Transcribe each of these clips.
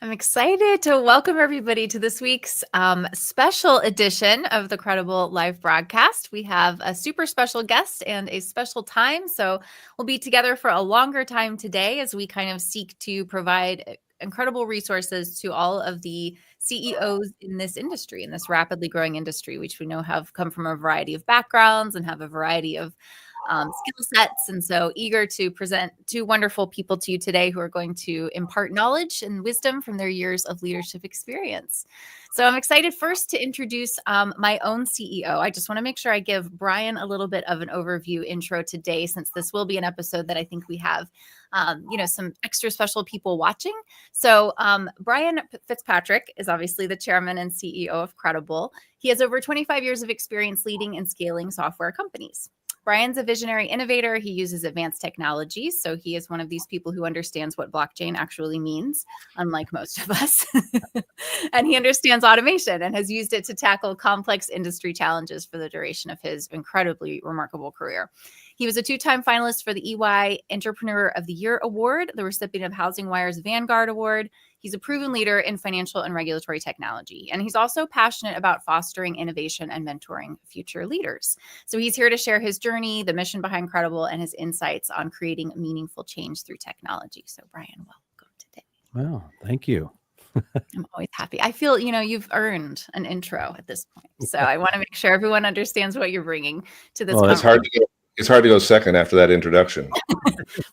I'm excited to welcome everybody to this week's special edition of the Qredible live broadcast. We have a super special guest and a special time. So we'll be together for a longer time today as we kind of seek to provide incredible resources to all of the CEOs in this industry, in this rapidly growing industry, which we know have come from a variety of backgrounds and have a variety of skill sets. And so eager to present two wonderful people to you today who are going to impart knowledge and wisdom from their years of leadership experience. So I'm excited first to introduce my own CEO. I just want to make sure I give Brian a little bit of an overview intro today, since this will be an episode that I think we have some extra special people watching. So Brian Fitzpatrick is obviously the chairman and CEO of Qredible. He has over 25 years of experience leading and scaling software companies. Brian's a visionary innovator. He uses advanced technologies. So he is one of these people who understands what blockchain actually means, unlike most of us. And he understands automation and has used it to tackle complex industry challenges for the duration of his incredibly remarkable career. He was a two-time finalist for the EY Entrepreneurial of the Year Award, the recipient of Housing Wire's Vanguard Award. He's a proven leader in financial and regulatory technology, and he's also passionate about fostering innovation and mentoring future leaders. So he's here to share his journey, the mission behind Qredible, and his insights on creating meaningful change through technology. So Brian, welcome today. Well, thank you. I'm always happy. I feel, you've earned an intro at this point. So I want to make sure everyone understands what you're bringing to this conversation. It's hard to go second after that introduction.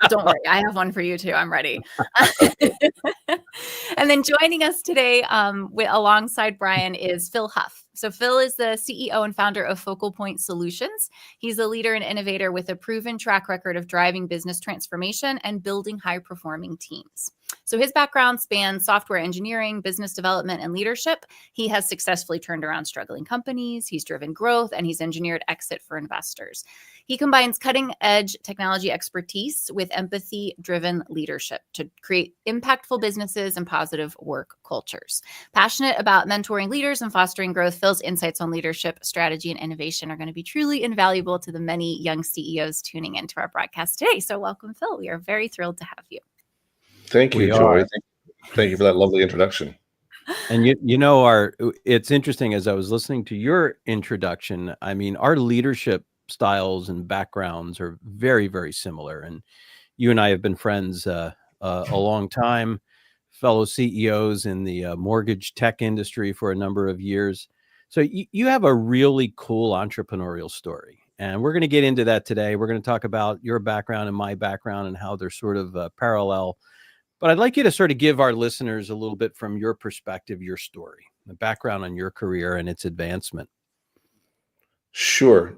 Don't worry. I have one for you too. I'm ready. And then joining us today alongside Brian is Phil Huff. So Phil is the CEO and founder of Focal Point Solutions. He's a leader and innovator with a proven track record of driving business transformation and building high-performing teams. So his background spans software engineering, business development, and leadership. He has successfully turned around struggling companies. He's driven growth, and he's engineered exit for investors. He combines cutting-edge technology expertise with empathy-driven leadership to create impactful businesses and positive work cultures. Passionate about mentoring leaders and fostering growth, Phil's insights on leadership, strategy, and innovation are going to be truly invaluable to the many young CEOs tuning into our broadcast today. So welcome, Phil. We are very thrilled to have you. Thank you, Joy. Thank you for that lovely introduction. And it's interesting, as I was listening to your introduction, I mean, our leadership styles and backgrounds are very, very similar. And you and I have been friends a long time, fellow CEOs in the mortgage tech industry for a number of years. So you have a really cool entrepreneurial story. And we're going to get into that today. We're going to talk about your background and my background and how they're sort of parallel. But I'd like you to sort of give our listeners a little bit from your perspective, your story, the background on your career and its advancement. Sure.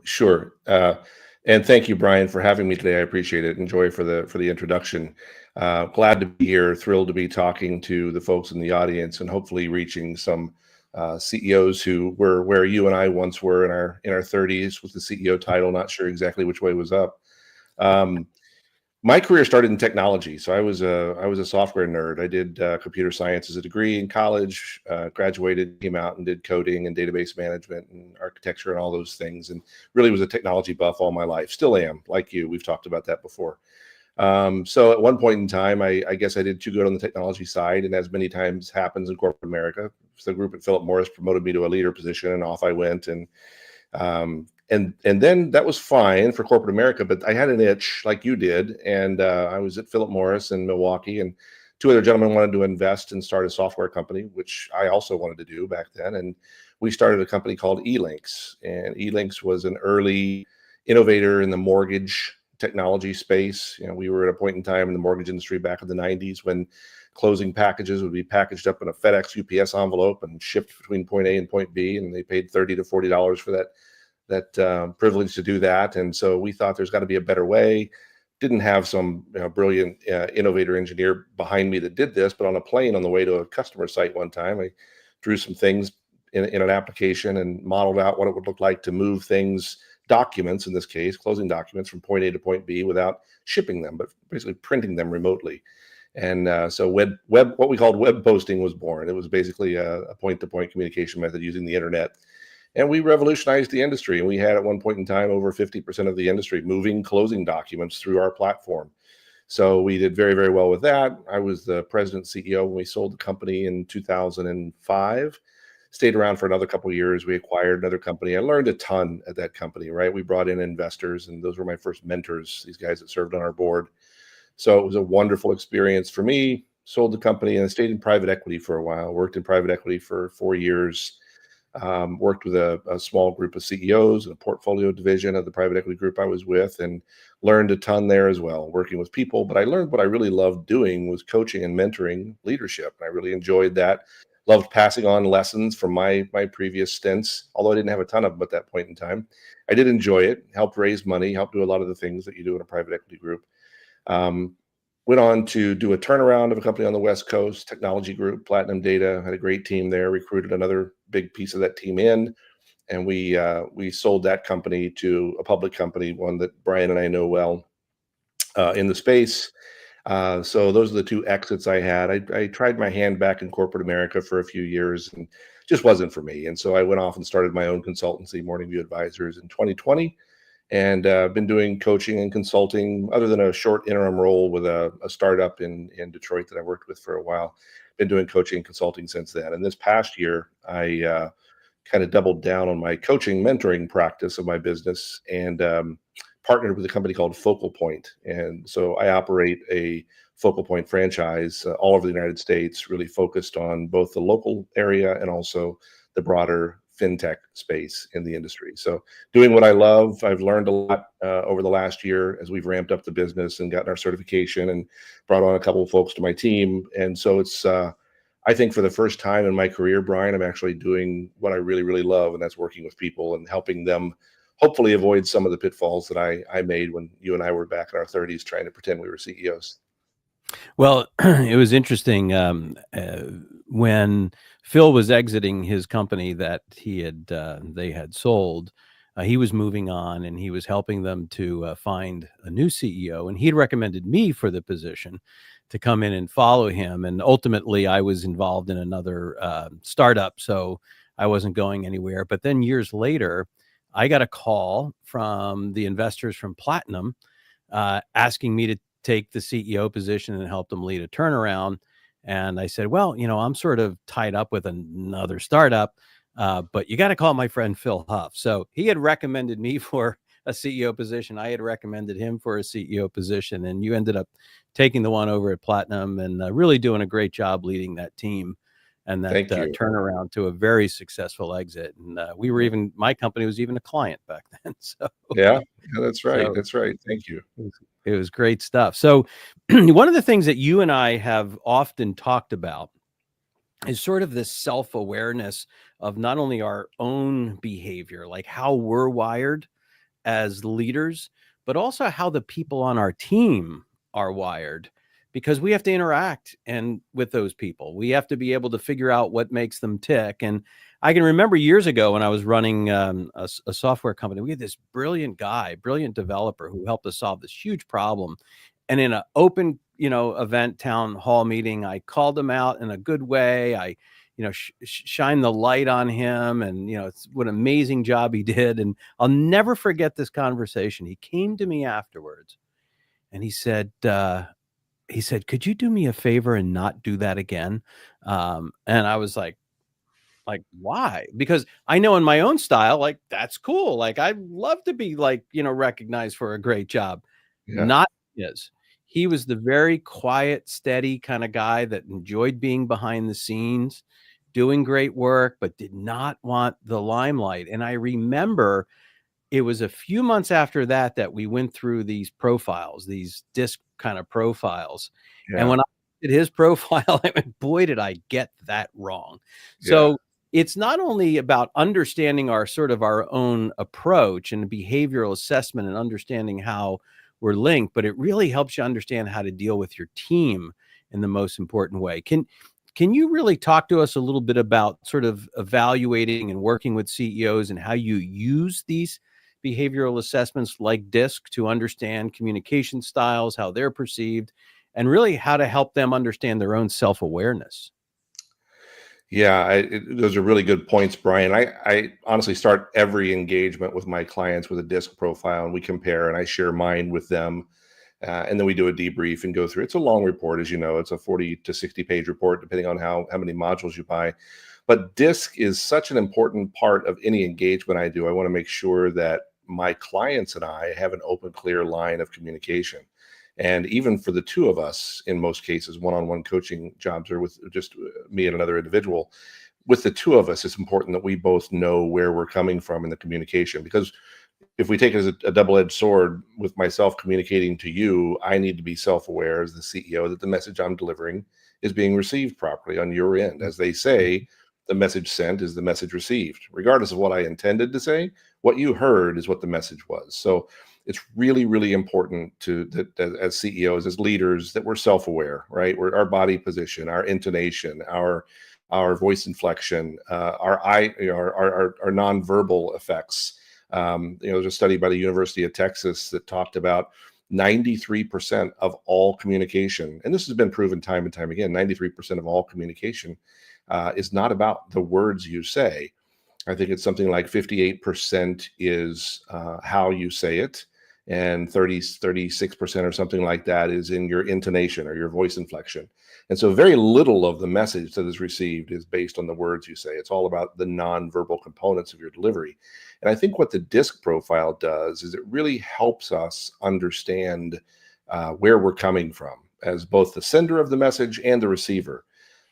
And thank you, Brian, for having me today. I appreciate it. And Joy for the introduction. Glad to be here. Thrilled to be talking to the folks in the audience and hopefully reaching some CEOs who were where you and I once were in our 30s with the CEO title. Not sure exactly which way was up. My career started in technology. So I was a software nerd. I did computer science as a degree in college, graduated, came out and did coding and database management and architecture and all those things, and really was a technology buff all my life. Still am, like you. We've talked about that before. So at one point in time, I guess I did too good on the technology side, and as many times happens in corporate America, the group at Philip Morris promoted me to a leader position, and off I went. And then that was fine for corporate America, but I had an itch like you did. And I was at Philip Morris in Milwaukee, and two other gentlemen wanted to invest and start a software company, which I also wanted to do back then. And we started a company called eLinks. And eLinks was an early innovator in the mortgage technology space. We were at a point in time in the mortgage industry back in the 90s when closing packages would be packaged up in a FedEx UPS envelope and shipped between point A and point B. And they paid $30 to $40 for that privilege to do that. And so we thought there's got to be a better way. Didn't have some brilliant innovator engineer behind me that did this, but on a plane on the way to a customer site one time, I drew some things in an application and modeled out what it would look like to move things, documents in this case, closing documents from point A to point B without shipping them, but basically printing them remotely. And so what we called web posting was born. It was basically a point-to-point communication method using the internet. And we revolutionized the industry. And we had at one point in time over 50% of the industry moving closing documents through our platform. So we did very, very well with that. I was the president CEO when we sold the company in 2005. Stayed around for another couple of years. We acquired another company. I learned a ton at that company, right? We brought in investors, and those were my first mentors, these guys that served on our board. So it was a wonderful experience for me. Sold the company and I stayed in private equity for a while. Worked in private equity for 4 years. Worked with a small group of CEOs and a portfolio division of the private equity group I was with, and learned a ton there as well, working with people. But I learned what I really loved doing was coaching and mentoring leadership. I really enjoyed that. Loved passing on lessons from my previous stints, although I didn't have a ton of them at that point in time. I did enjoy it, helped raise money, helped do a lot of the things that you do in a private equity group. Went on to do a turnaround of a company on the West Coast, technology group, Platinum Data, had a great team there, recruited another big piece of that team in, and we sold that company to a public company, one that Brian and I know well in the space. So those are the two exits I had. I tried my hand back in corporate America for a few years and just wasn't for me. And so I went off and started my own consultancy, Morning View Advisors, in 2020. And been doing coaching and consulting, other than a short interim role with a startup in Detroit that I worked with for a while. Been doing coaching and consulting since then. And this past year, I kind of doubled down on my coaching mentoring practice of my business and partnered with a company called Focal Point. And so I operate a Focal Point franchise all over the United States, really focused on both the local area and also the broader fintech space in the industry. So doing what I love. I've learned a lot over the last year as we've ramped up the business and gotten our certification and brought on a couple of folks to my team. And so it's, I think for the first time in my career, Brian, I'm actually doing what I really, really love, and that's working with people and helping them hopefully avoid some of the pitfalls that I made when you and I were back in our 30s trying to pretend we were CEOs. Well, it was interesting when Phil was exiting his company that they had sold. He was moving on, and he was helping them to find a new CEO. And he had recommended me for the position to come in and follow him. And ultimately, I was involved in another startup, so I wasn't going anywhere. But then years later, I got a call from the investors from Platinum asking me to take the CEO position and help them lead a turnaround. And I said, well, I'm sort of tied up with another startup, but you got to call my friend Phil Huff. So he had recommended me for a CEO position. I had recommended him for a CEO position, and you ended up taking the one over at Platinum and really doing a great job leading that team and that turnaround to a very successful exit. And we were my company was even a client back then. So yeah, that's right. That's right. Thank you. It was great stuff. So one of the things that you and I have often talked about is sort of this self-awareness of not only our own behavior, like how we're wired as leaders, but also how the people on our team are wired, because we have to interact with those people. We have to be able to figure out what makes them tick. And I can remember years ago when I was running a software company, we had this brilliant developer who helped us solve this huge problem. And in an open, event town hall meeting, I called him out in a good way. I, shine the light on him, and, it's what an amazing job he did. And I'll never forget this conversation. He came to me afterwards and he said, could you do me a favor and not do that again? And I was like, why? Because I know in my own style, like, that's cool. Like, I'd love to be recognized for a great job. Yeah. Not his. He was the very quiet, steady kind of guy that enjoyed being behind the scenes, doing great work, but did not want the limelight. And I remember it was a few months after that we went through these profiles, these DISC kind of profiles. Yeah. And when I did his profile, I went, boy, did I get that wrong. So it's not only about understanding our own approach and behavioral assessment and understanding how we're linked, but it really helps you understand how to deal with your team in the most important way. Can you really talk to us a little bit about sort of evaluating and working with CEOs and how you use these behavioral assessments like DISC to understand communication styles, how they're perceived, and really how to help them understand their own self-awareness? Yeah, those are really good points, Brian. I honestly start every engagement with my clients with a DISC profile, and we compare, and I share mine with them. And then we do a debrief and go through. It's a long report, as you know. It's a 40 to 60 page report, depending on how many modules you buy. But DISC is such an important part of any engagement I do. I want to make sure that my clients and I have an open, clear line of communication. And even for the two of us, in most cases, one-on-one coaching jobs or with just me and another individual, with the two of us, it's important that we both know where we're coming from in the communication. Because if we take it as a double-edged sword, with myself communicating to you, I need to be self-aware as the CEO that the message I'm delivering is being received properly on your end. As they say, the message sent is the message received. Regardless of what I intended to say, what you heard is what the message was. So it's really, really important that as CEOs, as leaders, that we're self-aware, right? We're our body position, our intonation, our voice inflection, our nonverbal effects. There's a study by the University of Texas that talked about 93% of all communication, and this has been proven time and time again. 93% of all communication is not about the words you say. I think it's something like 58% is how you say it, and 36% or something like that is in your intonation or your voice inflection. And so very little of the message that is received is based on the words you say. It's all about the nonverbal components of your delivery. And I think what the DISC profile does is it really helps us understand where we're coming from as both the sender of the message and the receiver.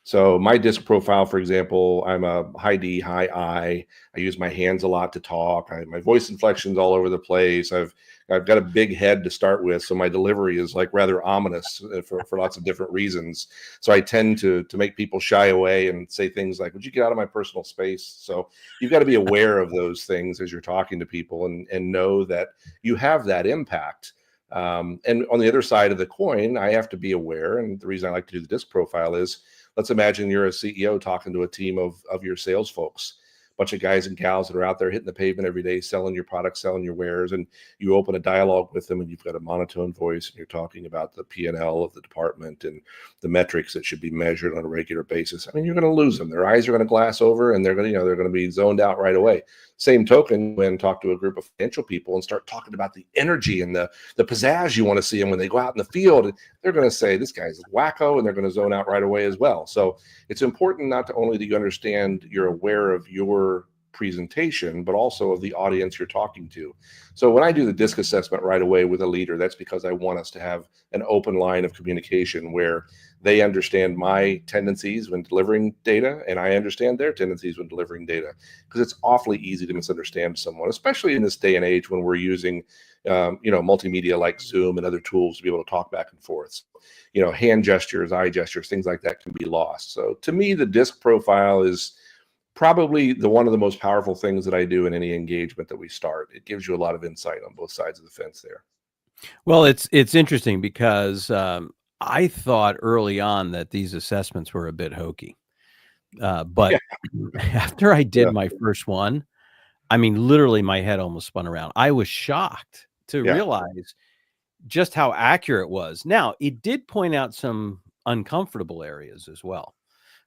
So my DISC profile, for example, I'm a high D, high I. I use my hands a lot to talk. My voice inflection's all over the place. I've got a big head to start with, so my delivery is like rather ominous for lots of different reasons. So I tend to make people shy away and say things like, "Would you get out of my personal space?" So you've got to be aware of those things as you're talking to people, and know that you have that impact. And on the other side of the coin, I have to be aware. And the reason I like to do the DISC profile is, let's imagine you're a CEO talking to a team of your sales folks, a bunch of guys and gals that are out there hitting the pavement every day, selling your products, selling your wares, and you open a dialogue with them and you've got a monotone voice and you're talking about the P&L of the department and the metrics that should be measured on a regular basis. I mean, you're going to lose them. Their eyes are going to glass over and they're going to be zoned out right away. Same token, when talk to a group of financial people and start talking about the energy and the pizzazz you want to see them when they go out in the field, they're going to say, this guy's wacko, and they're going to zone out right away as well. So it's important not only that you understand, you're aware of your presentation, but also of the audience you're talking to. So when I do the DISC assessment right away with a leader, that's because I want us to have an open line of communication where they understand my tendencies when delivering data, and I understand their tendencies when delivering data, because it's awfully easy to misunderstand someone, especially in this day and age when we're using multimedia like Zoom and other tools to be able to talk back and forth. Hand gestures, eye gestures, things like that can be lost. So to me, the DISC profile is probably one of the most powerful things that I do in any engagement that we start. It gives you a lot of insight on both sides of the fence there. Well, it's interesting because I thought early on that these assessments were a bit hokey. But after I did my first one, I mean, literally my head almost spun around. I was shocked to realize just how accurate it was. Now, it did point out some uncomfortable areas as well,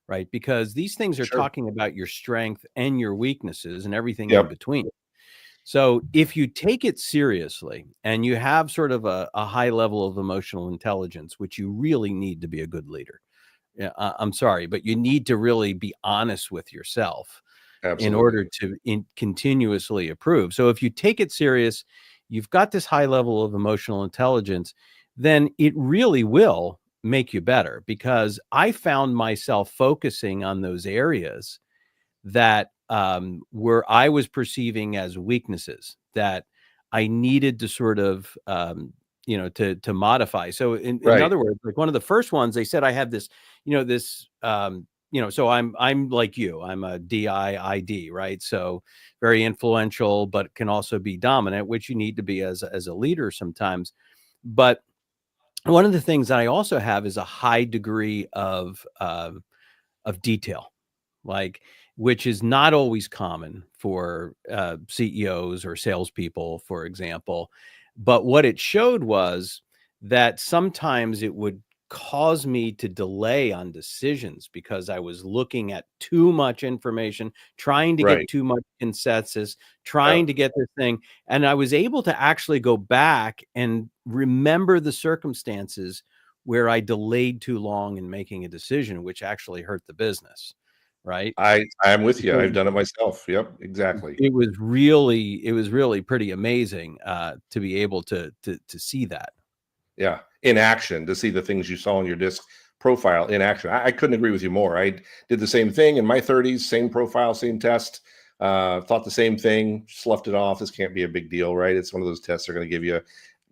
right? Because these things are talking about your strength and your weaknesses and everything in between. So if you take it seriously and you have sort of a high level of emotional intelligence, which you really need to be a good leader. Yeah, I'm sorry, but you need to really be honest with yourself in order to continuously improve. So if you take it serious, you've got this high level of emotional intelligence, then it really will make you better, because I found myself focusing on those areas that where I was perceiving as weaknesses that I needed to sort of, to modify. So in other words, like one of the first ones, they said I had this, so I'm like you, I'm a DIID, right? So very influential, but can also be dominant, which you need to be as a leader sometimes. But one of the things that I also have is a high degree of detail, which is not always common for CEOs or salespeople, for example. But what it showed was that sometimes it would caused me to delay on decisions because I was looking at too much information, trying to get Right. too much consensus, Yeah. trying to get this thing. And I was able to actually go back and remember the circumstances where I delayed too long in making a decision, which actually hurt the business. Right. I'm with you. So I've done it myself. Yep, exactly. it was really pretty amazing to be able to see that. Yeah, in action, to see the things you saw on your disc profile in action. I couldn't agree with you more. I did the same thing in my 30s, same profile, same test. Thought the same thing, sloughed it off. This can't be a big deal, right? It's one of those tests they're going to give you.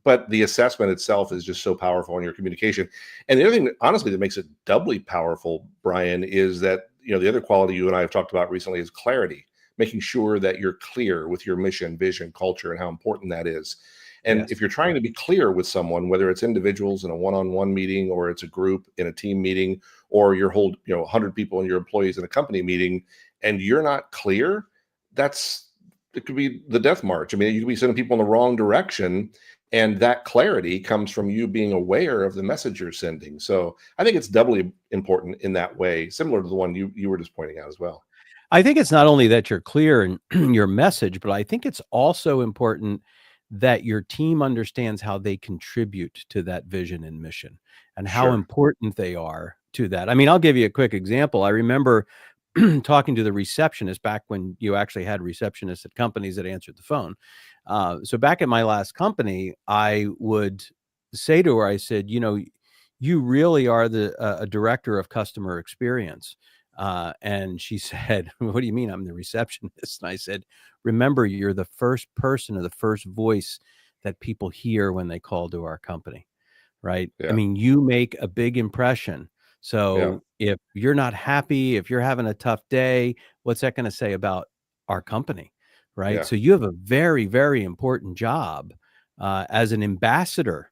But the assessment itself is just so powerful in your communication. And the other thing, honestly, that makes it doubly powerful, Brian, is that, the other quality you and I have talked about recently is clarity, making sure that you're clear with your mission, vision, culture, and how important that is. And Yes. if you're trying to be clear with someone, whether it's individuals in a one-on-one meeting, or it's a group in a team meeting, or your whole, 100 people and your employees in a company meeting, and you're not clear, it could be the death march. I mean, you could be sending people in the wrong direction. And that clarity comes from you being aware of the message you're sending. So I think it's doubly important in that way, similar to the one you were just pointing out as well. I think it's not only that you're clear in your message, but I think it's also important that your team understands how they contribute to that vision and mission and how Sure. important they are to that. I mean, I'll give you a quick example. I remember talking to the receptionist back when you actually had receptionists at companies that answered the phone. So back at my last company, I would say to her, I said, you really are a director of customer experience. And she said, what do you mean? I'm the receptionist. And I said, remember, you're the first person or the first voice that people hear when they call to our company, right? I Yeah. mean, you make a big impression. Yeah. So if you're not happy, if you're having a tough day, what's that going to say about our company, right? Yeah. So you have a very, very important job as an ambassador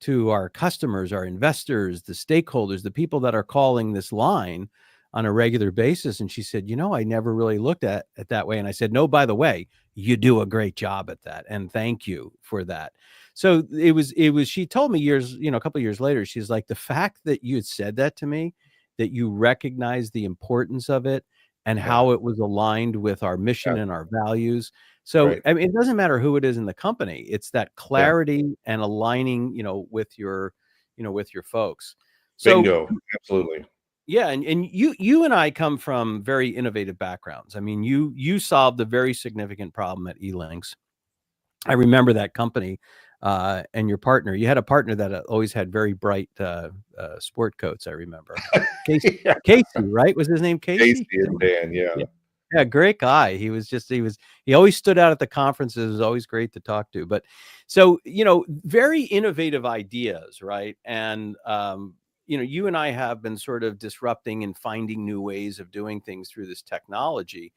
to our customers, our investors, the stakeholders, the people that are calling this line on a regular basis. And she said, I never really looked at it that way. And I said, no, by the way, you do a great job at that. And thank you for that. So she told me a couple of years later, she's like, the fact that you had said that to me, that you recognize the importance of it and Yeah. how it was aligned with our mission Yeah. and our values. So, Right. I mean, it doesn't matter who it is in the company. It's that Yeah. clarity and aligning, with your folks. So, Bingo. Absolutely. yeah, and you and I come from very innovative backgrounds. I mean, you solved a very significant problem at eLinks. I remember that company, and your partner. You had a partner that always had very bright sport coats. I remember Casey. Yeah. Casey, right? Was his name Casey Casey? and Dan. Yeah. Yeah, great guy. He always stood out at the conferences. It was always great to talk to. But so, very innovative ideas, right? And you and I have been sort of disrupting and finding new ways of doing things through this technology.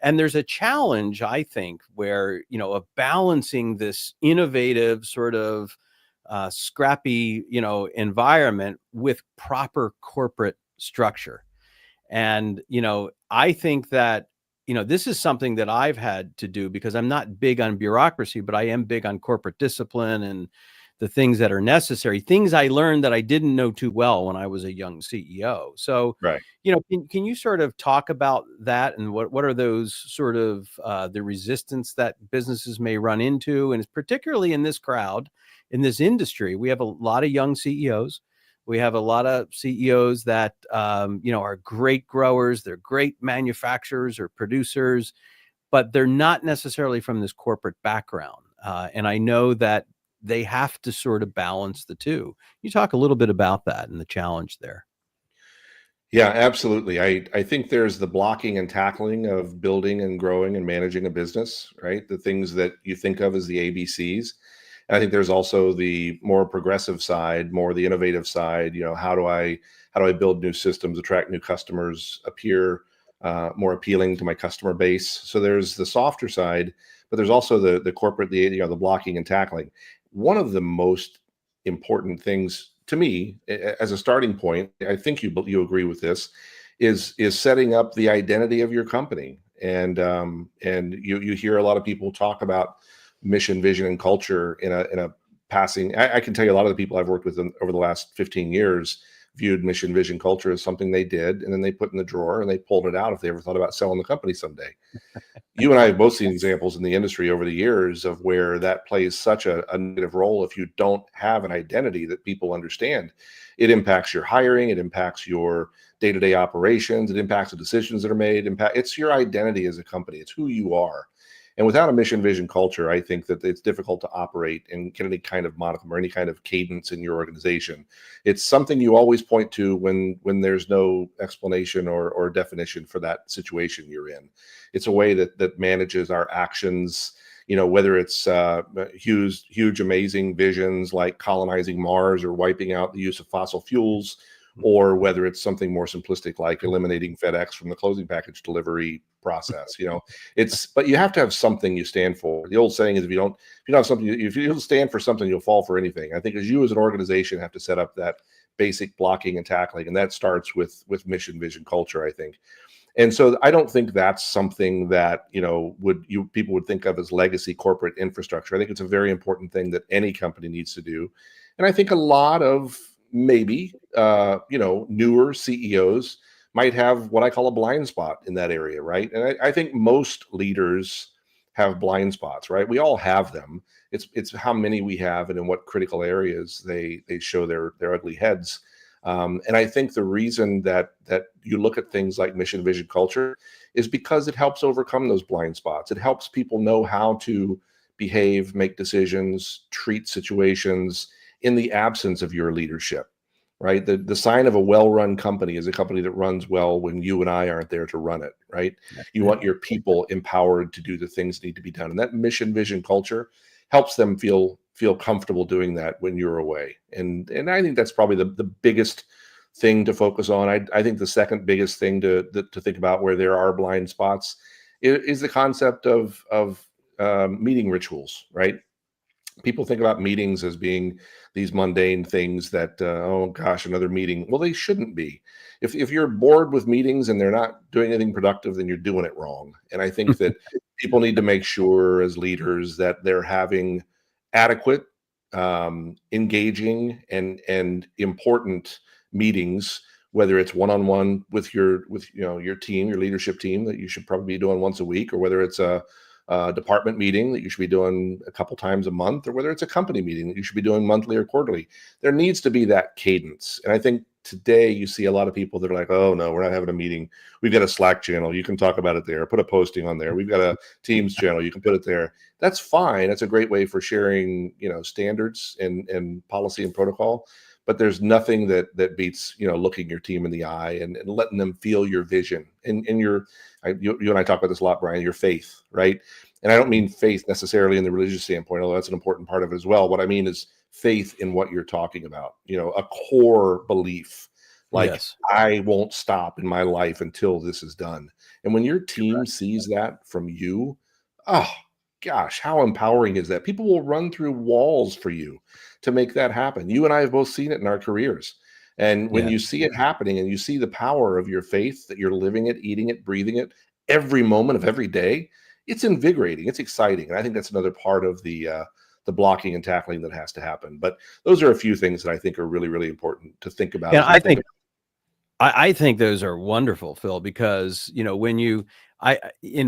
And there's a challenge, I think, where, of balancing this innovative sort of scrappy, environment with proper corporate structure. And, I think that, this is something that I've had to do because I'm not big on bureaucracy, but I am big on corporate discipline and the things that are necessary, things I learned that I didn't know too well when I was a young CEO. So, Right. can you sort of talk about that and what are those sort of the resistance that businesses may run into? And it's particularly in this crowd, in this industry, we have a lot of young CEOs. We have a lot of CEOs that, are great growers. They're great manufacturers or producers, but they're not necessarily from this corporate background. And I know that they have to sort of balance the two. You talk a little bit about that and the challenge there. Yeah, absolutely. I think there's the blocking and tackling of building and growing and managing a business, right? The things that you think of as the ABCs. And I think there's also the more progressive side, more the innovative side. How do I build new systems, attract new customers, appear more appealing to my customer base? So there's the softer side, but there's also the corporate, the blocking and tackling. One of the most important things to me as a starting point, I think you agree with this, is setting up the identity of your company. And you hear a lot of people talk about mission, vision, and culture in a passing. I can tell you a lot of the people I've worked with over the last 15 years viewed mission, vision, culture as something they did, and then they put in the drawer and they pulled it out if they ever thought about selling the company someday. You and I have both seen examples in the industry over the years of where that plays such a negative role. If you don't have an identity that people understand, it impacts your hiring, it impacts your day-to-day operations, it impacts the decisions that are made. It's your identity as a company. It's who you are. And without a mission, vision, culture, I think that it's difficult to operate and get any kind of modicum or any kind of cadence in your organization. It's something you always point to when there's no explanation or definition for that situation you're in. It's a way that manages our actions, whether it's huge, amazing visions like colonizing Mars or wiping out the use of fossil fuels, or whether it's something more simplistic like eliminating FedEx from the closing package delivery process. But you have to have something you stand for. The old saying is if you don't stand for something, you'll fall for anything. I think as you as an organization have to set up that basic blocking and tackling, and that starts with mission, vision, culture, I think. And so I don't think that's something that people would think of as legacy corporate infrastructure. I think it's a very important thing that any company needs to do. And I think a lot of maybe newer CEOs might have what I call a blind spot in that area, right? And I think most leaders have blind spots, right? We all have them. It's how many we have and in what critical areas they show their ugly heads. And I think the reason that you look at things like mission, vision, culture is because it helps overcome those blind spots. It helps people know how to behave, make decisions, treat situations in the absence of your leadership, right? The sign of a well-run company is a company that runs well when you and I aren't there to run it, right? You want your people empowered to do the things that need to be done. And that mission, vision, culture helps them feel comfortable doing that when you're away. And I think that's probably the biggest thing to focus on. I think the second biggest thing to think about where there are blind spots is the concept of meeting rituals, right? People think about meetings as being these mundane things that, oh gosh, another meeting. Well, they shouldn't be. If you're bored with meetings and they're not doing anything productive, then you're doing it wrong. And I think that people need to make sure as leaders that they're having adequate, engaging and important meetings, whether it's one-on-one with your team, your leadership team that you should probably be doing once a week, or whether it's a department meeting that you should be doing a couple times a month, or whether it's a company meeting that you should be doing monthly or quarterly. There needs to be that cadence. And I think today you see a lot of people that are like, oh no, we're not having a meeting. We've got a Slack channel. You can talk about it there. Put a posting on there. We've got a Teams channel. You can put it there. That's fine. That's a great way for sharing, standards and policy and protocol. But there's nothing that beats, looking your team in the eye and letting them feel your vision and you and I talk about this a lot, Brian, your faith, right? And I don't mean faith necessarily in the religious standpoint, although that's an important part of it as well. What I mean is faith in what you're talking about, a core belief, like yes. I won't stop in my life until this is done. And when your team sees that from you, oh gosh, how empowering is that? People will run through walls for you to make that happen. You and I have both seen it in our careers. And when you see it happening and you see the power of your faith, that you're living it, eating it, breathing it every moment of every day, it's invigorating. It's exciting. And I think that's another part of the blocking and tackling that has to happen. But those are a few things that I think are really, really important to think about. Yeah, I think those are wonderful, Phil, because, in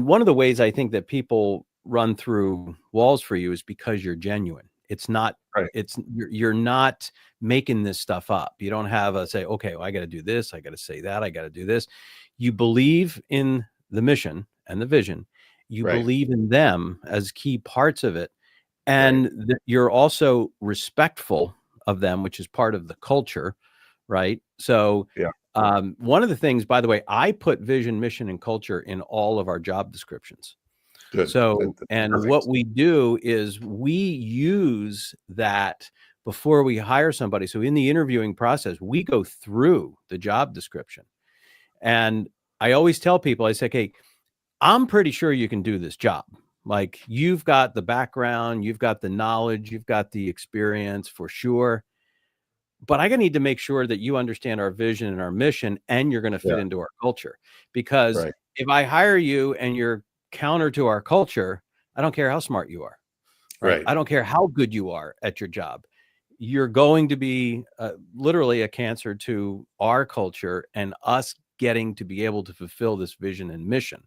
one of the ways I think that people run through walls for you is because you're genuine. It's not, right. You're not making this stuff up. You don't have a say, okay, well, I got to do this. I got to say that. I got to do this. You believe in the mission and the vision. You right. believe in them as key parts of it. And right. You're also respectful of them, which is part of the culture. Right. So one of the things, by the way, I put vision, mission, and culture in all of our job descriptions. Good. So, and perfect. What we do is we use that before we hire somebody. So in the interviewing process, we go through the job description. And I always tell people, I say, okay, I'm pretty sure you can do this job. Like you've got the background, you've got the knowledge, you've got the experience for sure. But I need to make sure that you understand our vision and our mission, and you're going to fit into our culture. Because if I hire you and you're counter to our culture, I don't care how smart you are. right? Right. I don't care how good you are at your job. You're going to be literally a cancer to our culture and us getting to be able to fulfill this vision and mission.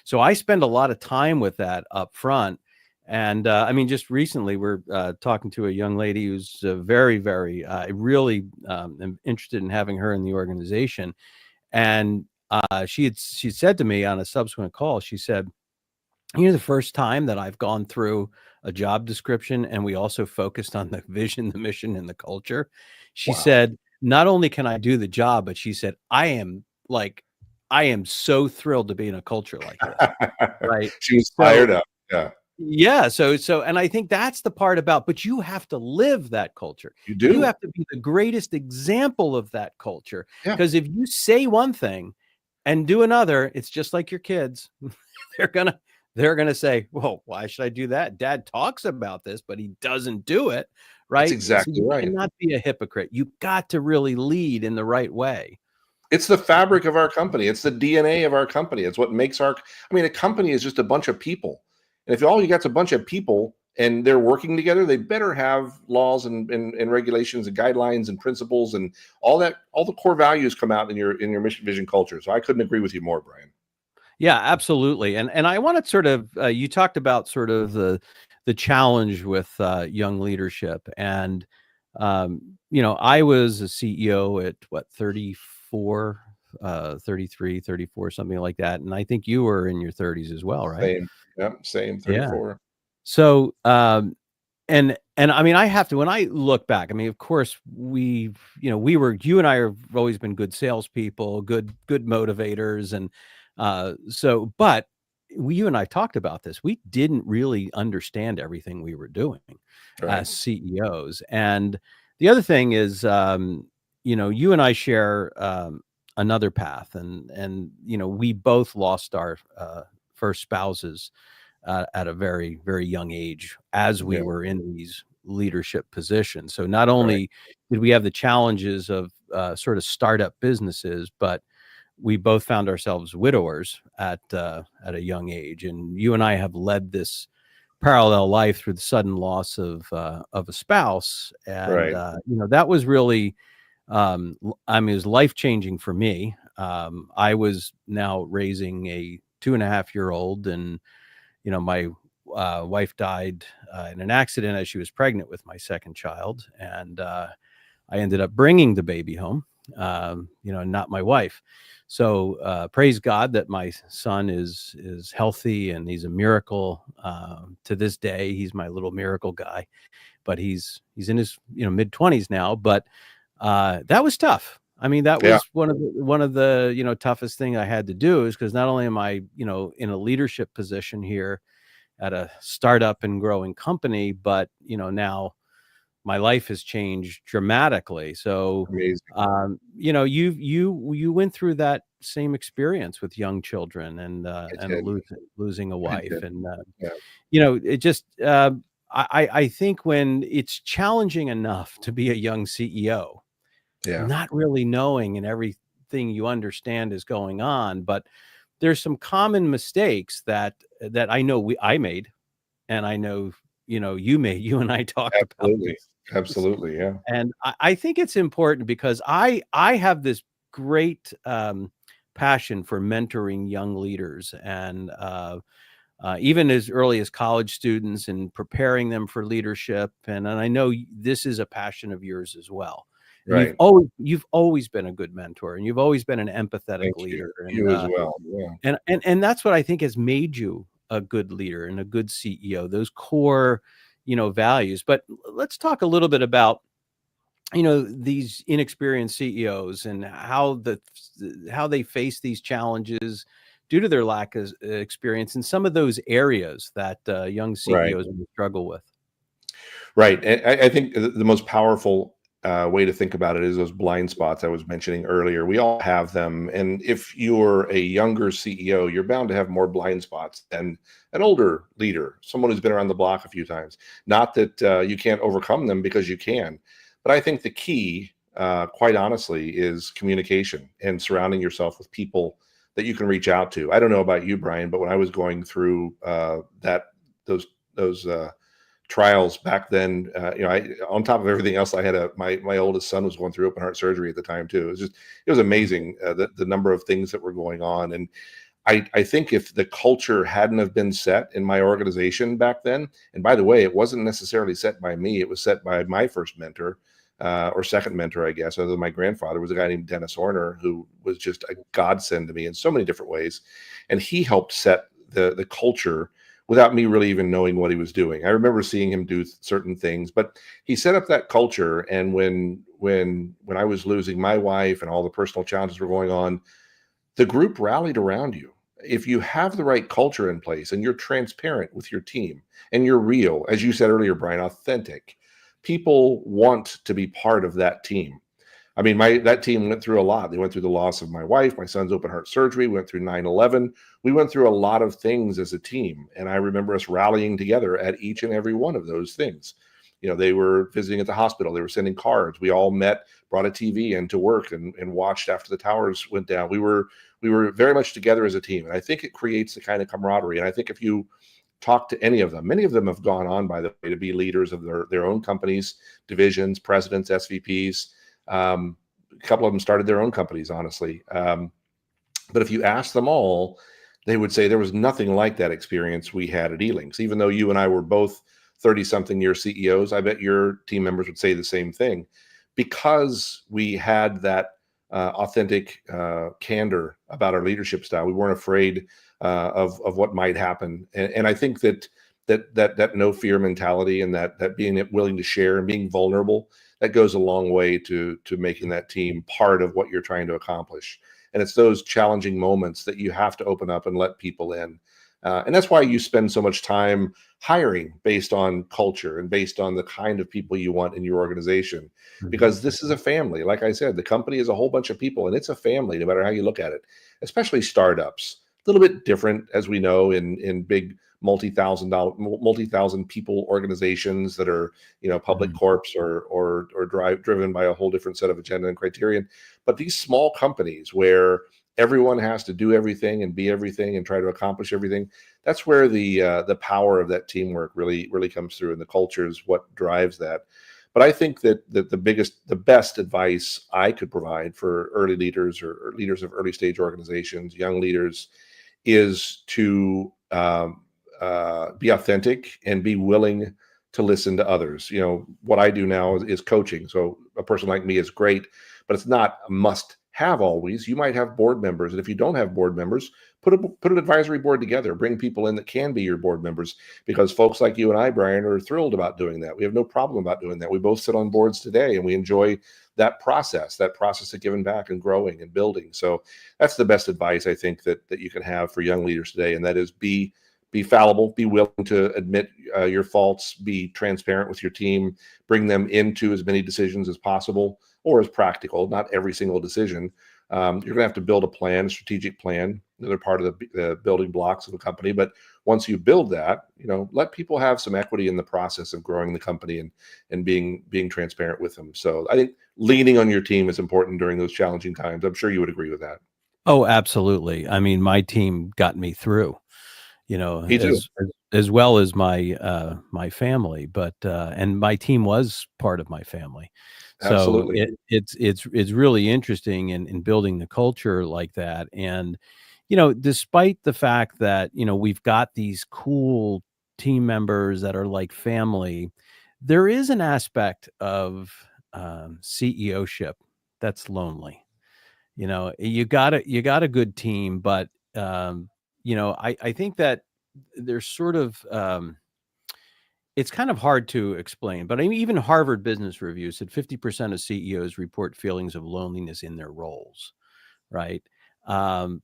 So I spend a lot of time with that up front. And I mean, just recently, we're talking to a young lady who's very, very, really am interested in having her in the organization. And she said to me on a subsequent call, she said, the first time that I've gone through a job description and we also focused on the vision, the mission, and the culture. She Wow. said, not only can I do the job, but she said, I am so thrilled to be in a culture like this. Right. She was So fired up. Yeah, yeah. So, and I think that's the part about, but you have to live that culture. you You do. have to be the greatest example of that culture. Yeah, Because if you say one thing and do another, it's just like your kids. they're gonna they're gonna say, well, why should I do that? Dad talks about this, but he doesn't do it. that's Right. So exactly you right. cannot be a hypocrite. You got to really lead in the right way. It's the fabric of our company. It's the DNA of our company. It's what makes our, I mean, a company is just a bunch of people. And if all you got's a bunch of people and they're working together, they better have laws and regulations and guidelines and principles and all that, all the core values come out in your mission, vision, culture. So I couldn't agree with you more, Brian. Yeah, absolutely. And I want to sort of you talked about sort of the challenge with young leadership. And I was a CEO at what, 34, 33, 34, something like that. And I think you were in your 30s as well, right? Same. Yeah, same, Yeah. 34. So and I mean, I have to, when I look back, I mean, of course, you and I have always been good salespeople, good motivators. And but you and I talked about this. We didn't really understand everything we were doing Right. as CEOs. And the other thing is, you and I share another path, and we both lost our first spouses at a very, very young age as we Yeah. were in these leadership positions. So not Right. only did we have the challenges of sort of startup businesses, but we both found ourselves widowers at a young age. And you and I have led this parallel life through the sudden loss of a spouse. And, Right. that was really, I mean, it was life-changing for me. I was now raising a 2.5-year-old, and my wife died in an accident as she was pregnant with my second child, and I ended up bringing the baby home, not my wife. So praise God that my son is healthy, and he's a miracle to this day. He's my little miracle guy, but he's in his mid-20s now. But that was tough. I mean, that Yeah. was one of the toughest thing I had to do, is because not only am I in a leadership position here at a startup and growing company, but now my life has changed dramatically. So Amazing. you went through that same experience with young children and I and did. losing a I wife. did. And Yeah. it just I think when it's challenging enough to be a young CEO, Yeah. not really knowing and everything you understand is going on, but there's some common mistakes that I know I made, and I know you made. You and I talked about Absolutely. these things. Absolutely. Yeah. And I think it's important because I have this great passion for mentoring young leaders, and even as early as college students, and preparing them for leadership. And I know this is a passion of yours as well. And Right. you've always been a good mentor, and you've always been an empathetic Thank you. leader. You as well. Yeah. And that's what I think has made you a good leader and a good CEO, those core, values. But let's talk a little bit about, these inexperienced CEOs and how they face these challenges due to their lack of experience in some of those areas that young Right. CEOs may struggle with. Right. And I think the most powerful way to think about it is those blind spots I was mentioning earlier. We all have them. And if you're a younger CEO, you're bound to have more blind spots than an older leader, someone who's been around the block a few times. Not that you can't overcome them, because you can. But I think the key, quite honestly, is communication and surrounding yourself with people that you can reach out to. I don't know about you, Brian, but when I was going through those trials back then. On top of everything else, I had my oldest son was going through open heart surgery at the time too. It was amazing, the number of things that were going on. And I think if the culture hadn't have been set in my organization back then, and by the way, it wasn't necessarily set by me, it was set by my first mentor, or second mentor, I guess, other than my grandfather, was a guy named Dennis Horner, who was just a godsend to me in so many different ways. And he helped set the culture without me really even knowing what he was doing. I remember seeing him do certain things, but he set up that culture. And when I was losing my wife and all the personal challenges were going on, the group rallied around you. If you have the right culture in place and you're transparent with your team and you're real, as you said earlier, Brian, authentic, people want to be part of that team. I mean, that team went through a lot. They went through the loss of my wife, my son's open heart surgery, went through 9/11. We went through a lot of things as a team. And I remember us rallying together at each and every one of those things. They were visiting at the hospital. They were sending cards. We all met, brought a TV into work and watched after the towers went down. We were very much together as a team. And I think it creates the kind of camaraderie. And I think if you talk to any of them, many of them have gone on, by the way, to be leaders of their own companies, divisions, presidents, SVPs. A couple of them started their own companies, honestly. But if you ask them all, they would say there was nothing like that experience we had at eLinks. Even though you and I were both 30-something year CEOs, I bet your team members would say the same thing, because we had that authentic candor about our leadership style. We weren't afraid of what might happen. And I think that no fear mentality, and that being willing to share and being vulnerable, that goes a long way to making that team part of what you're trying to accomplish. And it's those challenging moments that you have to open up and let people in. And that's why you spend so much time hiring based on culture and based on the kind of people you want in your organization, because this is a family. Like I said, the company is a whole bunch of people, and it's a family, no matter how you look at it, especially startups. A little bit different, as we know, in big multi-thousand people organizations that are, public corps or driven by a whole different set of agenda and criterion. But these small companies where everyone has to do everything and be everything and try to accomplish everything, that's where the power of that teamwork really comes through, and the culture is what drives that. But I think that the best advice I could provide for early leaders or leaders of early stage organizations, young leaders, is to be authentic and be willing to listen to others. What I do now is coaching. So a person like me is great, but it's not a must have always. You might have board members, and if you don't have board members, put an advisory board together, bring people in that can be your board members, because folks like you and I, Brian, are thrilled about doing that. We have no problem about doing that. We both sit on boards today, and we enjoy that process of giving back and growing and building. So that's the best advice I think that you can have for young leaders today, and that is be fallible, be willing to admit your faults, be transparent with your team, bring them into as many decisions as possible, or as practical, not every single decision. You're going to have to build a strategic plan, another part of the building blocks of a company. But once you build that, let people have some equity in the process of growing the company and being transparent with them. So I think leaning on your team is important during those challenging times. I'm sure you would agree with that. Oh, absolutely. I mean, my team got me through, Me too. as well as my family, but and my team was part of my family. So Absolutely. it's really interesting in building the culture like that. And, despite the fact that, we've got these cool team members that are like family, there is an aspect of CEOship that's lonely. You got a good team, but I think that there's sort of it's kind of hard to explain, but I mean, even Harvard Business Review said 50% of CEOs report feelings of loneliness in their roles, right? Um,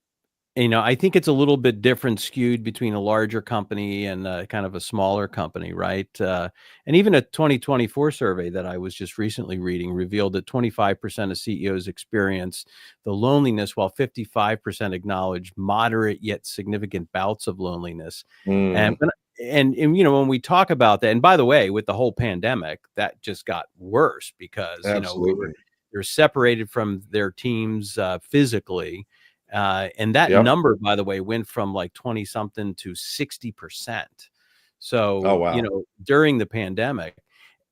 I think it's a little bit different skewed between a larger company and kind of a smaller company, right? And even a 2024 survey that I was just recently reading revealed that 25% of CEOs experience the loneliness, while 55% acknowledge moderate yet significant bouts of loneliness. Mm, And when we talk about that, and by the way, with the whole pandemic, that just got worse because, absolutely. they're separated from their teams physically. And that Yep. number, by the way, went from like 20 something to 60%. Oh, So, wow. during the pandemic.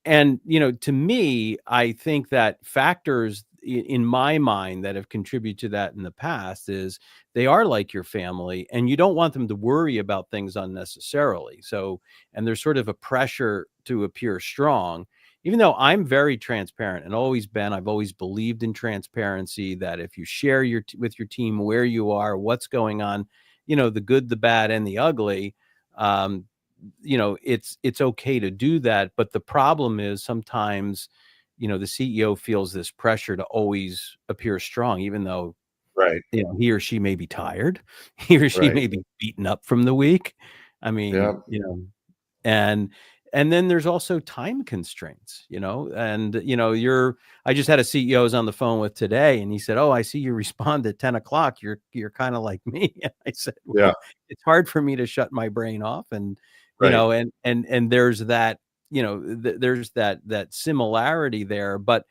And, to me, I think that factors in my mind that have contributed to that in the past is they are like your family and you don't want them to worry about things unnecessarily. So, and there's sort of a pressure to appear strong, even though I'm very transparent and always been. I've always believed in transparency, that if you share with your team where you are, what's going on, the good, the bad, and the ugly, um, it's okay to do that. But the problem is sometimes, the CEO feels this pressure to always appear strong, even though, Right. he or she may be tired, he or she Right. may be beaten up from the week. I Yeah. mean, and then there's also time constraints, and I just had a CEO I was on the phone with today, and he said, "Oh, I see you respond at 10 o'clock. You're kind of like me." And I said, Yeah. "Well, it's hard for me to shut my brain off." And Right. and there's that, there's that similarity there. But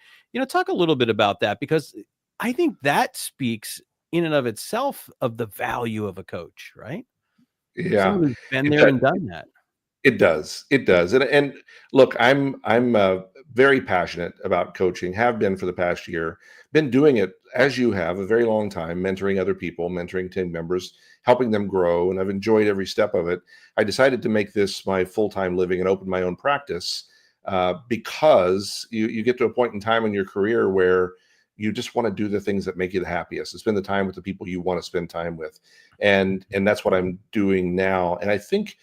talk a little bit about that, because I think that speaks in and of itself of the value of a coach, right? Yeah. Someone who's been It there does. and done that. It does. It does. And look, I'm very passionate about coaching. Have been for the past year. Been doing it as you have a very long time, mentoring other people, mentoring team members, helping them grow, and I've enjoyed every step of it. I decided to make this my full-time living and open my own practice because you get to a point in time in your career where you just want to do the things that make you the happiest, and spend the time with the people you want to spend time with, and that's what I'm doing now. And I think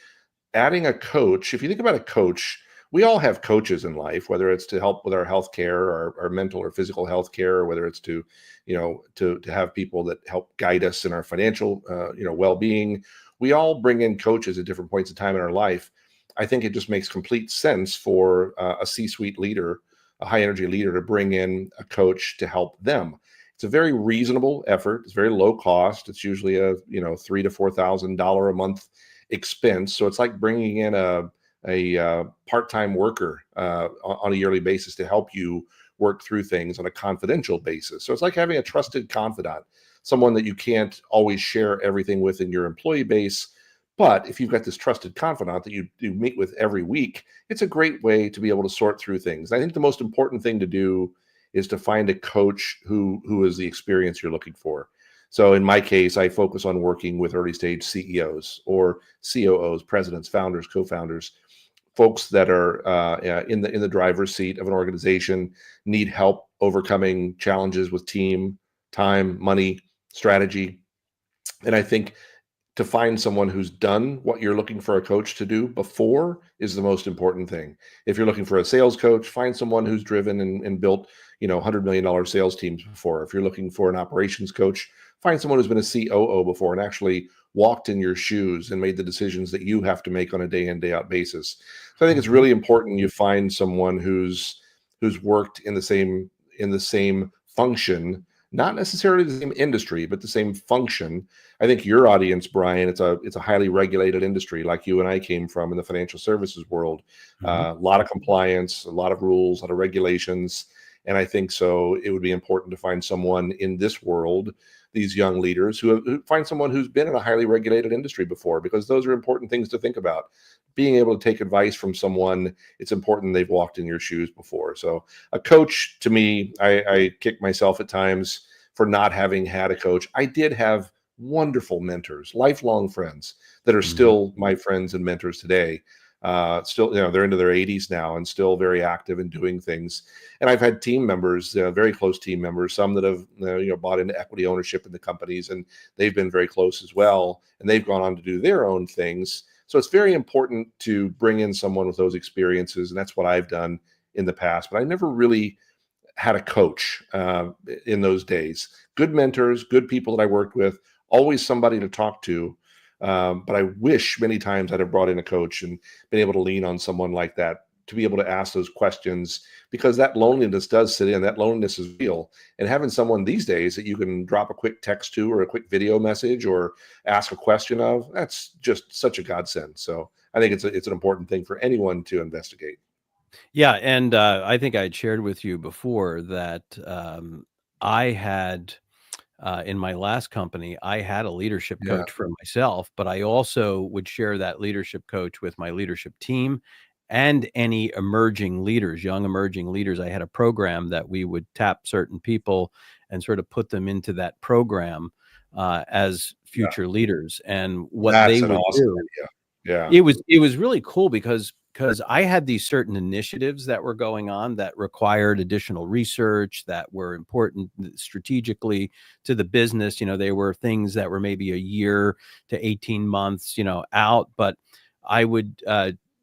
adding a coach, if you think about a coach, we all have coaches in life, whether it's to help with our health care, or our mental or physical health care, or whether it's to, to have people that help guide us in our financial, well-being. We all bring in coaches at different points in time in our life. I think it just makes complete sense for a C-suite leader, a high energy leader, to bring in a coach to help them. It's a very reasonable effort. It's very low cost. It's usually a $3,000 to $4,000 a month expense. So it's like bringing in a part-time worker on a yearly basis to help you work through things on a confidential basis. So it's like having a trusted confidant, someone that you can't always share everything with in your employee base. But if you've got this trusted confidant that you meet with every week, it's a great way to be able to sort through things. I think the most important thing to do is to find a coach who is the experience you're looking for. So in my case, I focus on working with early stage CEOs or COOs, presidents, founders, co-founders, folks that are in the driver's seat of an organization, need help overcoming challenges with team, time, money, strategy. And I think to find someone who's done what you're looking for a coach to do before is the most important thing. If you're looking for a sales coach, find someone who's driven and built, $100 million sales teams before. If you're looking for an operations coach, find someone who's been a COO before and actually walked in your shoes and made the decisions that you have to make on a day in, day out basis. So I think it's Mhm. really important you find someone who's worked in the same function, not necessarily the same industry, but the same function. I think your audience, Brian, it's a highly regulated industry, like you and I came from in the financial services world. Mhm. A lot of compliance, a lot of rules, a lot of regulations, and I think so. It would be important to find someone in this world, these young leaders, who find someone who's been in a highly regulated industry before, because those are important things to think about. Being able to take advice from someone, it's important they've walked in your shoes before. So a coach, to me, I kick myself at times for not having had a coach. I did have wonderful mentors, lifelong friends that are Mhm. still my friends and mentors today. Still, they're into their 80s now and still very active in doing things. And I've had team members, very close team members, some that have bought into equity ownership in the companies, and they've been very close as well. And they've gone on to do their own things. So it's very important to bring in someone with those experiences, and that's what I've done in the past. But I never really had a coach in those days. Good mentors, good people that I worked with, always somebody to talk to. But I wish many times I'd have brought in a coach and been able to lean on someone like that to be able to ask those questions, because that loneliness does sit in. That loneliness is real. And having someone these days that you can drop a quick text to, or a quick video message, or ask a question of, that's just such a godsend. So I think it's an important thing for anyone to investigate. Yeah, and I think I had shared with you before that I had in my last company, I had a leadership Yeah. coach for myself, but I also would share that leadership coach with my leadership team and any emerging leaders, young emerging leaders. I had a program that we would tap certain people and sort of put them into that program as Yeah. future leaders. And what they That's an would awesome do, idea. Yeah. it was really cool because I had these certain initiatives that were going on that required additional research, that were important strategically to the business. They were things that were maybe a year to 18 months, out, but I would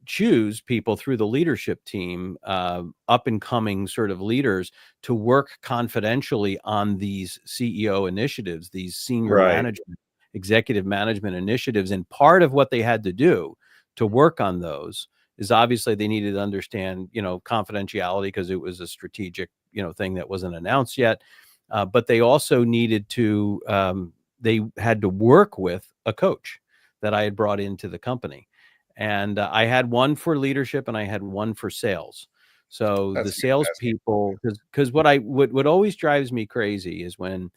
choose people through the leadership team, up and coming sort of leaders, to work confidentially on these CEO initiatives, these senior Right. management, executive management initiatives. And part of what they had to do to work on those is obviously they needed to understand, confidentiality, because it was a strategic, thing that wasn't announced yet. But they also needed to, they had to work with a coach that I had brought into the company. And I had one for leadership and I had one for sales. So the That's fantastic. salespeople, because what always drives me crazy is when,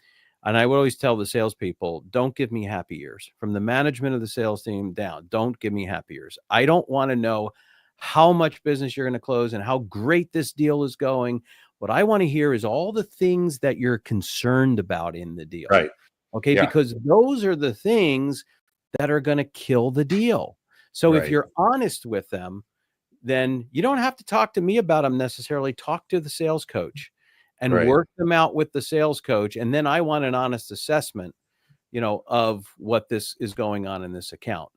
and I would always tell the salespeople, don't give me happy ears from the management of the sales team down. Don't give me happy ears. I don't want to know how much business you're going to close and how great this deal is going. What I want to hear is all the things that you're concerned about in the deal. Right. Okay. Yeah. Because those are the things that are going to kill the deal. So if Right. you're honest with them, then you don't have to talk to me about them necessarily. Talk to the sales coach and Right. work them out with the sales coach. And then I want an honest assessment, of what this is going on in this account.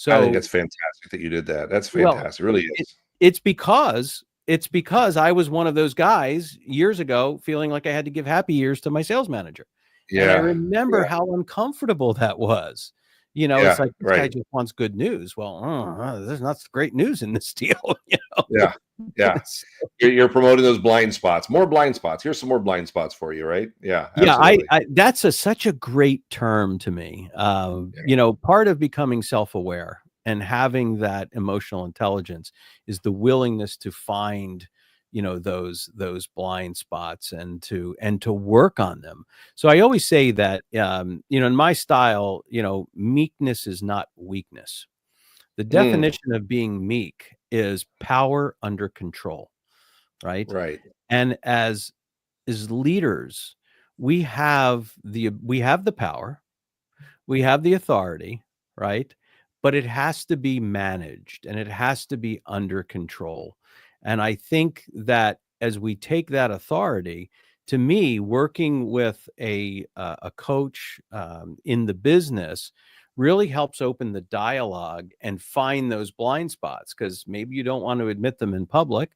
I think So, it's fantastic that you did that. That's well, fantastic. It really it, is. it's because I was one of those guys years ago feeling like I had to give happy years to my sales manager. And I Yeah. remember Yeah. how uncomfortable that was. It's Yeah. like, this guy Right. just wants good news. Well, there's not great news in this deal. Yeah. Yeah. So, You're promoting those blind spots. More blind spots. Here's some more blind spots for you, right? Yeah, yeah, absolutely. that's such a great term to me. Part of becoming self-aware and having that emotional intelligence is the willingness to find, those blind spots and to work on them. So I always say that, in my style, meekness is not weakness. The Mm, definition of being meek is power under control, right? right. And as leaders, we have the power, we have the authority, right? But it has to be managed and it has to be under control. And I think that as we take that authority, to me, working with a coach in the business really helps open the dialogue and find those blind spots, because maybe you don't want to admit them in public.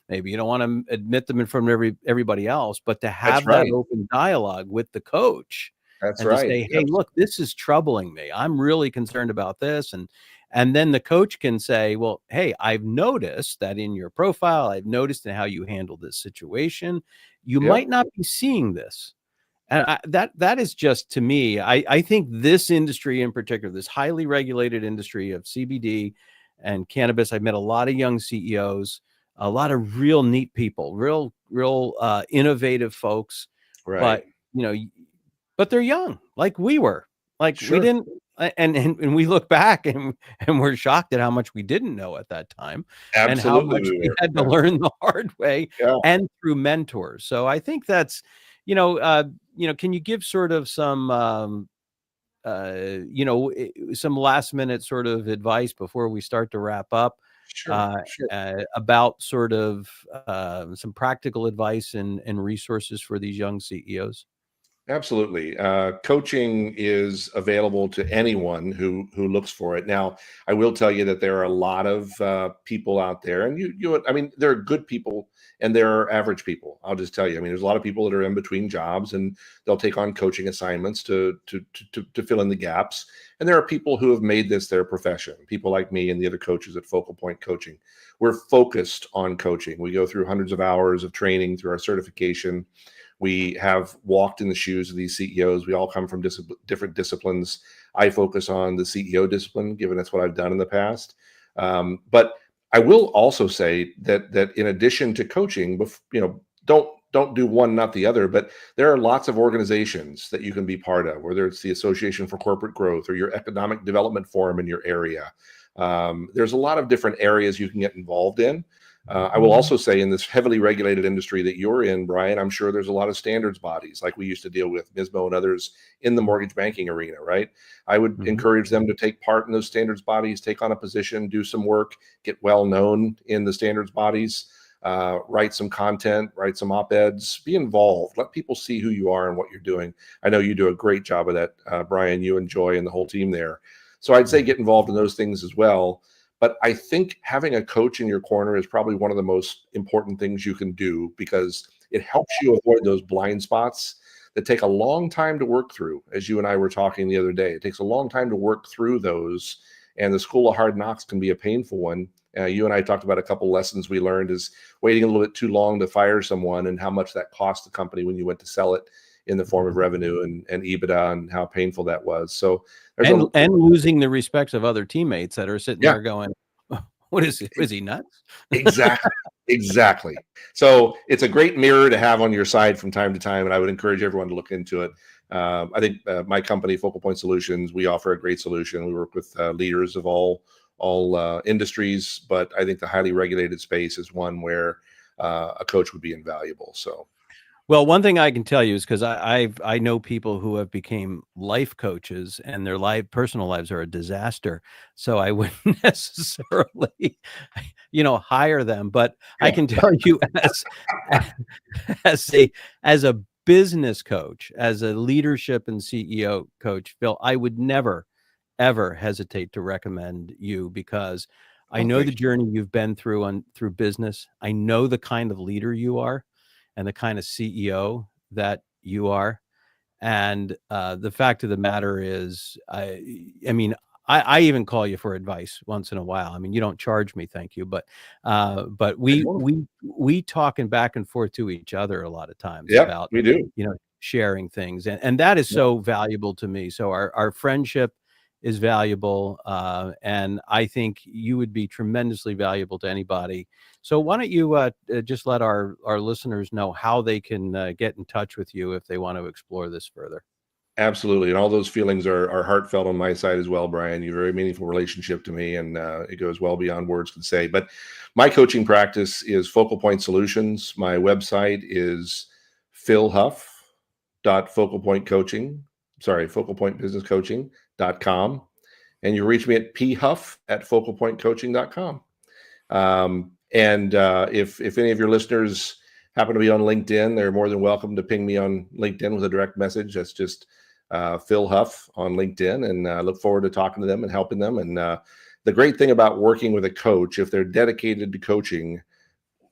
Maybe you don't want to admit them in front of everybody else, but to That's have that right. open dialogue with the coach That's and to right. say, "Hey, look, this is troubling me. I'm really concerned about this." And then the coach can say, "Well, hey, I've noticed that in your profile, I've noticed in how you handle this situation, you might Yep. not be seeing this." And that is just, to me, I think this industry in particular, this highly regulated industry of CBD and cannabis, I've met a lot of young CEOs, a lot of real neat people, real innovative folks, Right. but you know, but they're young, like we were, like we Sure. didn't, and we look back and we're shocked at how much we didn't know at that time, and how Absolutely, much we we were. had to Yeah. learn the hard way Yeah. and through mentors. So I think that's, can you give sort of some, some last minute sort of advice before we start to wrap up, Sure. Sure. about sort of some practical advice and resources for these young CEOs? Absolutely. Coaching is available to anyone who looks for it. Now, I will tell you that there are a lot of people out there, and I mean, there are good people and there are average people. I'll just tell you. I mean, there's a lot of people that are in between jobs, and they'll take on coaching assignments to fill in the gaps. And there are people who have made this their profession. People like me and the other coaches at Focal Point Coaching. We're focused on coaching. We go through hundreds of hours of training through our certification. We have walked in the shoes of these CEOs. We all come from different disciplines. I focus on the CEO discipline, given that's what I've done in the past. But I will also say that in addition to coaching, don't don't do one, not the other, but there are lots of organizations that you can be part of, whether it's the Association for Corporate Growth or your Economic Development Forum in your area. There's a lot of different areas you can get involved in. I will also say, in this heavily regulated industry that you're in, Brian, I'm sure there's a lot of standards bodies like we used to deal with, MISMO and others in the mortgage banking arena, right? I would encourage them to take part in those standards bodies, take on a position, do some work, get well known in the standards bodies. Write some content, write some op-eds, be involved, let people see who you are and what you're doing. I know you do a great job of that, Brian, you and Joy and the whole team there. So I'd say get involved in those things as well. But I think having a coach in your corner is probably one of the most important things you can do, because it helps you avoid those blind spots that take a long time to work through. As you and I were talking the other day, it takes a long time to work through those. And the school of hard knocks can be a painful one. You and I talked about a couple lessons we learned, is waiting a little bit too long to fire someone and how much that cost the company when you went to sell it in the form of revenue and EBITDA, and how painful that was. So and losing the respects of other teammates that are sitting there going, what is he nuts? Exactly. So it's a great mirror to have on your side from time to time, and I would encourage everyone to look into it. I think my company, Focal Point Solutions, we offer a great solution. We work with leaders of all industries, but I think the highly regulated space is one where a coach would be invaluable. So, well, one thing I can tell you is, because I know people who have became life coaches and their personal lives are a disaster. So I wouldn't necessarily, hire them. But I can tell you, as a business coach, as a leadership and CEO coach, Phil, I would never, ever hesitate to recommend you, because I know the journey you've been through business. I know the kind of leader you are and the kind of CEO that you are. And the fact of the matter is, I even call you for advice once in a while. I mean, you don't charge me, thank you, but we talking back and forth to each other a lot of times about, we do, sharing things, and that is so valuable to me. So our friendship is valuable, and I think you would be tremendously valuable to anybody. So why don't you just let our listeners know how they can get in touch with you if they want to explore this further? Absolutely. And all those feelings are heartfelt on my side as well, Brian. You're a very meaningful relationship to me, and it goes well beyond words can say. But my coaching practice is Focal Point Solutions. My website is focalpointbusinesscoaching.com. And you reach me at phuff@focalpointcoaching.com. If any of your listeners happen to be on LinkedIn, they're more than welcome to ping me on LinkedIn with a direct message. That's just Phil Huff on LinkedIn, and I look forward to talking to them and helping them. And the great thing about working with a coach, if they're dedicated to coaching,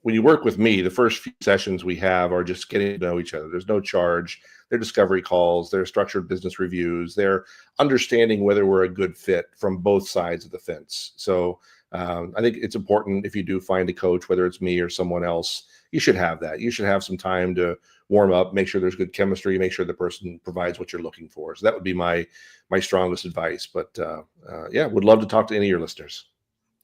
when you work with me, the first few sessions we have are just getting to know each other. There's no charge. They're discovery calls. They're structured business reviews. They're understanding whether we're a good fit from both sides of the fence. So I think it's important, if you do find a coach, whether it's me or someone else, you should have that. You should have some time to warm up, make sure there's good chemistry, make sure the person provides what you're looking for. So that would be my strongest advice. But would love to talk to any of your listeners.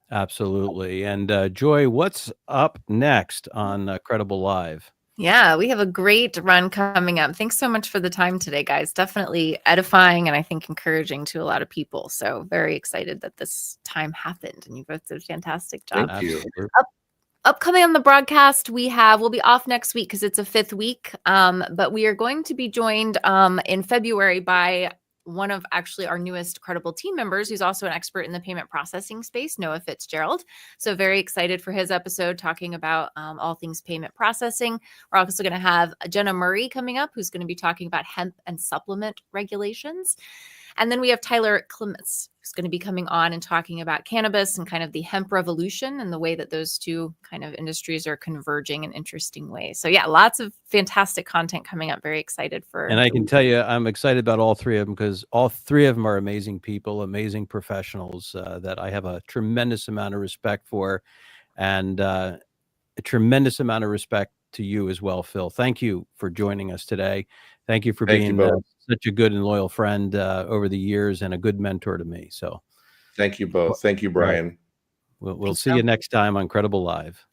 Absolutely. And Joy, what's up next on Qredible Live? Yeah, we have a great run coming up. Thanks so much for the time today, guys. Definitely edifying and I think encouraging to a lot of people. So very excited that this time happened, and you both did a fantastic job. Thank you. Upcoming on the broadcast, we'll be off next week because it's a 5th week. But we are going to be joined in February by one of actually our newest Qredible team members, who's also an expert in the payment processing space, Noah Fitzgerald. So very excited for his episode talking about all things payment processing. We're also going to have Jenna Murray coming up, who's going to be talking about hemp and supplement regulations. And then we have Tyler Klimitz, who's going to be coming on and talking about cannabis and kind of the hemp revolution and the way that those two kind of industries are converging in interesting ways. So yeah, lots of fantastic content coming up. Very excited for. And I can tell you, I'm excited about all 3 of them, because all 3 of them are amazing people, amazing professionals that I have a tremendous amount of respect for, and a tremendous amount of respect to you as well, Phil. Thank you for joining us today. Thank you for being such a good and loyal friend over the years, and a good mentor to me. So thank you both. Thank you, Brian. We'll see you next time on Qredible Live.